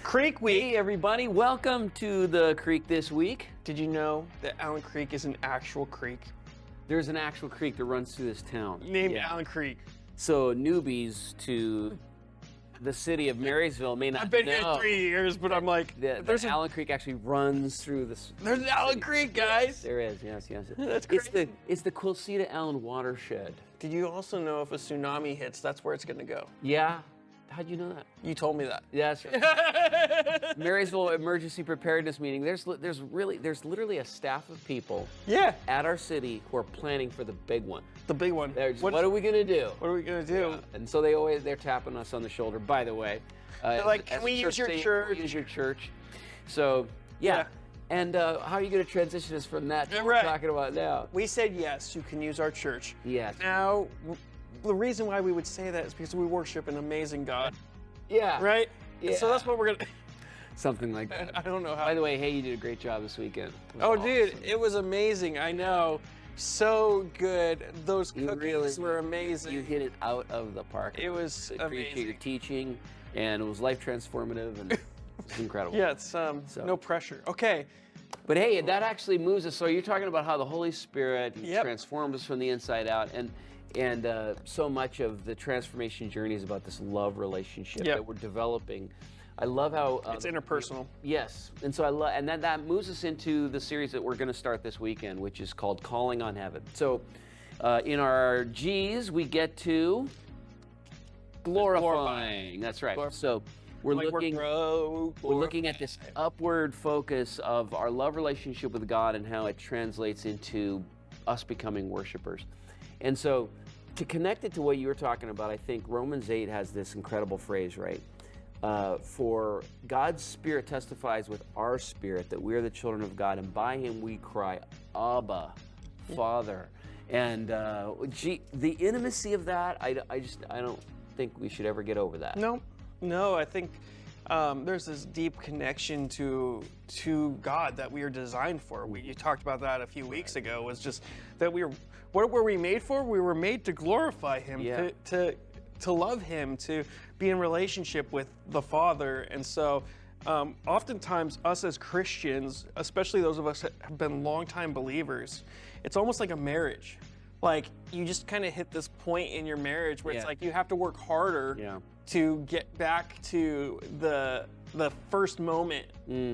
Creek Week. Hey everybody, welcome to the Creek this week. Did you know that Allen Creek is an actual creek? There's an actual creek that runs through this town. Named Allen Creek. So newbies to the city of Marysville may not I've been know here 3 years, but I'm like, that Allen Creek actually runs through this. there's an Allen Creek, guys. There is, yes. That's It's crazy. it's the Quilceda Allen watershed. Did you also know if a tsunami hits, that's where it's going to go? Yeah. How'd you know that? You told me that. Yeah, that's right. Marysville Emergency Preparedness Meeting. There's literally a staff of people Yeah, at our city who are planning for the big one. the big one. They're just, what are we gonna do? What are we going to do? Yeah. And so they're tapping us on the shoulder. By the way, They're like, as can we a use your saying, church? Use your church. So yeah. And how are you gonna transition us from that to what we're Right. talking about now? We said yes, you can use our church. Yes. Now, the reason why we would say that is because we worship an amazing God, Yeah. right? Yeah. So that's what we're going to... Something like that. I don't know how... By the way, hey, you did a great job this weekend. It was Oh, awesome. dude, it was amazing. I know. So good. Those You cookies really- were amazing. You hit it out of the park. It was I appreciate your amazing. teaching, and it was life transformative, and it's incredible. Yeah, it's no pressure. Okay. But hey, that actually moves us. So you're talking about how the Holy Spirit Yep. transformed us from the inside out, and so much of the transformation journey is about this love relationship Yep. that we're developing. I love how It's interpersonal. Yes, and so and that moves us into the series that we're going to start this weekend, which is called Calling on Heaven. So in our G's, we get to glorifying. That's right. So we're looking at this upward focus of our love relationship with God and how it translates into us becoming worshipers. And so to connect it to what you were talking about, I think Romans 8 has this incredible phrase, right? For God's Spirit testifies with our spirit that we are the children of God, and by Him we cry, Abba, Father. And the intimacy of that, I don't think we should ever get over that. No, I think there's this deep connection to God that we are designed for. You talked about that a few weeks ago. Was just that what were we made for? We were made to glorify Him, Yeah. to love Him, to be in relationship with the Father. And so oftentimes us as Christians, especially those of us that have been longtime believers, it's almost like a marriage. Like you just kind of hit this point in your marriage where it's Yeah. like you have to work harder Yeah. to get back to the first moment,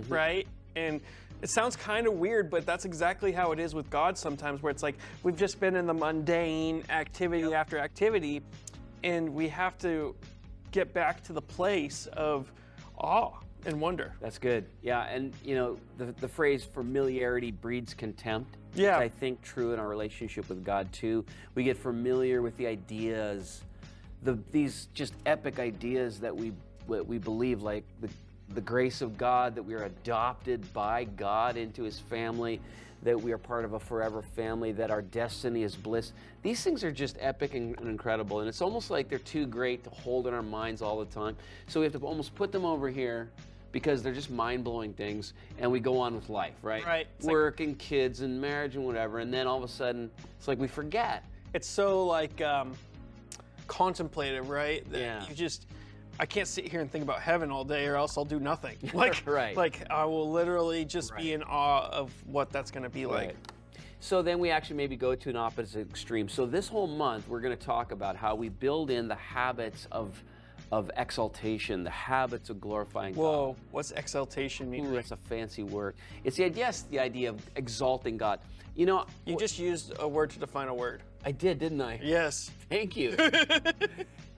right? And it sounds kind of weird, but that's exactly how it is with God sometimes, where it's like we've just been in the mundane activity after activity, and we have to get back to the place of awe and wonder. That's good. Yeah, and you know, the phrase familiarity breeds contempt. Yeah. It's, I think, true in our relationship with God too. We get familiar with the ideas, these just epic ideas that we believe, like the grace of God, that we are adopted by God into His family, that we are part of a forever family, that our destiny is bliss. These things are just epic and incredible, and it's almost like they're too great to hold in our minds all the time. So we have to almost put them over here because they're just mind-blowing things, and we go on with life, right? Right. It's Work and kids and marriage and whatever, and then all of a sudden, it's like we forget. It's so like contemplative, right? That Yeah. I can't sit here and think about heaven all day, or else I'll do nothing. Like, Right. Like I will literally just Right. be in awe of what that's going to be like. Right. So then we actually maybe go to an opposite extreme. So this whole month, we're going to talk about how we build in the habits of exaltation, the habits of glorifying Whoa, what's exaltation mean? God. Ooh, that's a fancy word. It's the idea of exalting God. You know, You just used a word to define a word. I did, didn't I? Yes. Thank you.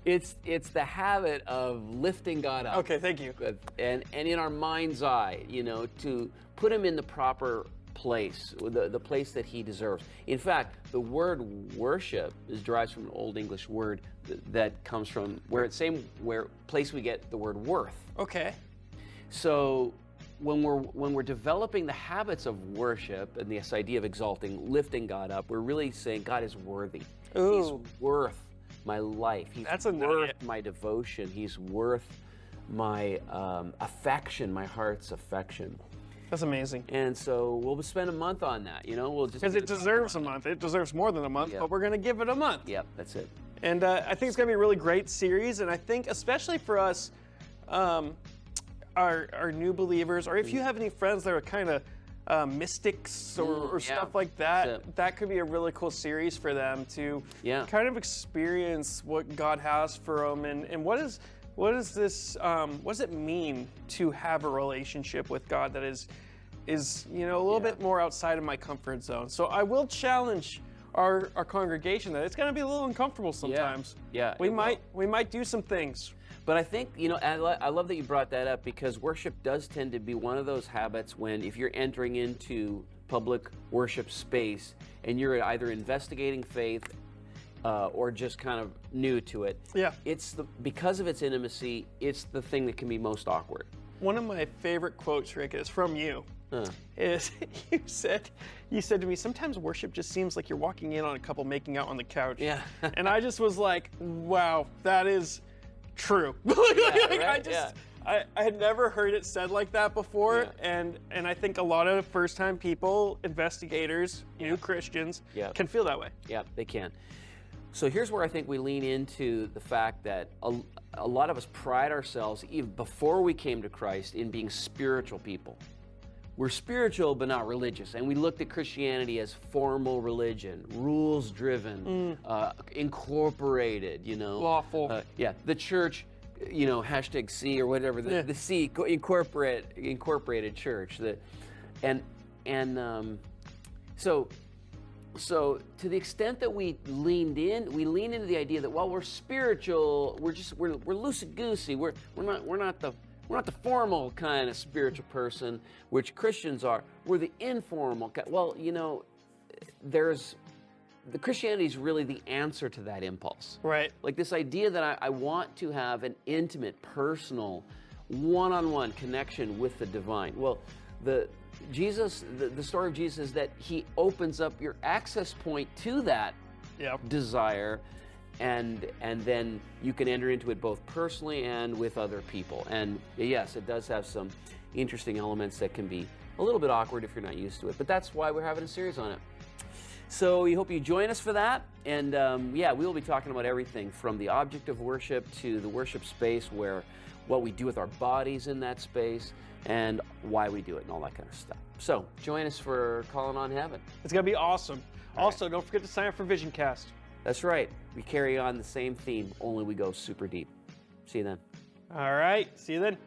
It's the habit of lifting God up. Okay, thank you. And in our mind's eye, you know, to put Him in the proper place, the place that He deserves. In fact, the word worship derives from an Old English word that comes from where place we get the word worth. Okay. So when we're developing the habits of worship and this idea of exalting, lifting God up, we're really saying God is worthy. Ooh. He's worth my life. He's That's a worth nugget. my devotion. He's worth my affection, my heart's affection. That's amazing. And so we'll spend a month on that, you know? We'll just Because it deserves a month. It deserves more than a month, Yep. but we're going to give it a month. Yep, that's it. And I think it's going to be a really great series. And I think especially for us, our new believers, or if you have any friends that are kind of mystics or stuff like that, that could be a really cool series for them to kind of experience what God has for them, and what does it mean to have a relationship with God that is a little bit more outside of my comfort zone. So I will challenge our congregation that it's going to be a little uncomfortable sometimes. We might do some things. But I think, I love that you brought that up, because worship does tend to be one of those habits when, if you're entering into public worship space and you're either investigating faith or just kind of new to it, because of its intimacy, it's the thing that can be most awkward. One of my favorite quotes, Rick, is from you. Is you said to me, sometimes worship just seems like you're walking in on a couple making out on the couch. And I just was like, wow, that is true. I had never heard it said like that before, and I think a lot of first-time people, investigators, new Christians, can feel that way. Yeah, they can. So here's where I think we lean into the fact that a lot of us pride ourselves, even before we came to Christ, in being spiritual people. We're spiritual but not religious, and we looked at Christianity as formal religion, rules-driven, incorporated, lawful. The church, #C or whatever, the C, incorporated church. So to the extent that we lean into the idea that while we're spiritual, we're loosey-goosey. We're not the formal kind of spiritual person, which Christians are. We're the informal kind. Well, the Christianity is really the answer to that impulse. Right. Like this idea that I want to have an intimate, personal, one-on-one connection with the divine. Well, the story of Jesus is that he opens up your access point to that desire, and then you can enter into it both personally and with other people. And yes, it does have some interesting elements that can be a little bit awkward if you're not used to it, but that's why we're having a series on it. So we hope you join us for that, and we will be talking about everything from the object of worship to the worship space, what we do with our bodies in that space, and why we do it, and all that kind of stuff. So join us for Calling on Heaven. It's going to be awesome. Also, don't forget to sign up for VisionCast. That's right. We carry on the same theme, only we go super deep. See you then. All right. See you then.